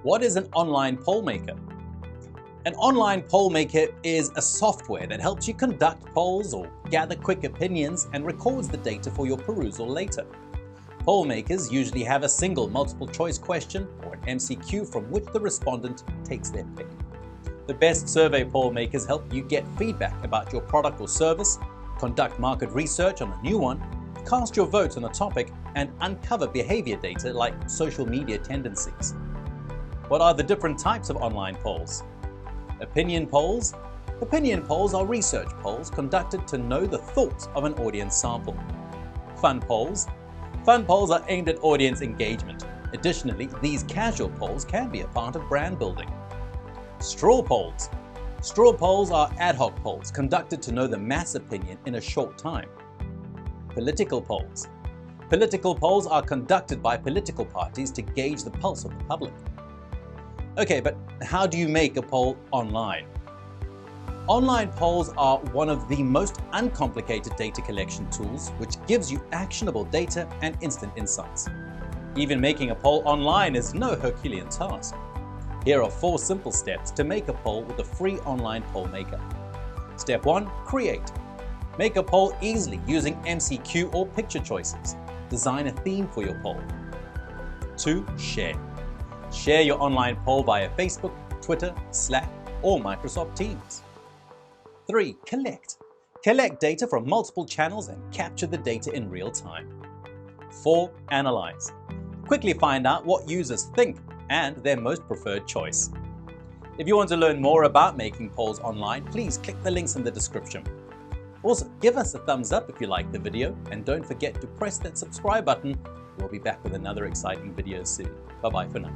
What is an online poll maker? An online poll maker is a software that helps you conduct polls or gather quick opinions and records the data for your perusal later. Poll makers usually have a single multiple choice question or an MCQ from which the respondent takes their pick. The best survey poll makers help you get feedback about your product or service, conduct market research on a new one, cast your vote on a topic, and uncover behavior data like social media tendencies. What are the different types of online polls? Opinion polls. Opinion polls are research polls conducted to know the thoughts of an audience sample. Fun polls. Fun polls are aimed at audience engagement. Additionally, these casual polls can be a part of brand building. Straw polls. Straw polls are ad hoc polls conducted to know the mass opinion in a short time. Political polls. Political polls are conducted by political parties to gauge the pulse of the public. Okay, but how do you make a poll online? Online polls are one of the most uncomplicated data collection tools, which gives you actionable data and instant insights. Even making a poll online is no Herculean task. Here are 4 simple steps to make a poll with a free online poll maker. Step 1. Create. Make a poll easily using MCQ or picture choices. Design a theme for your poll. 2. Share. Share your online poll via Facebook, Twitter, Slack, or Microsoft Teams. 3. Collect. Collect data from multiple channels and capture the data in real time. 4. Analyze. Quickly find out what users think and their most preferred choice. If you want to learn more about making polls online, please click the links in the description. Also, give us a thumbs up if you liked the video, and don't forget to press that subscribe button. We'll be back with another exciting video soon. Bye-bye for now.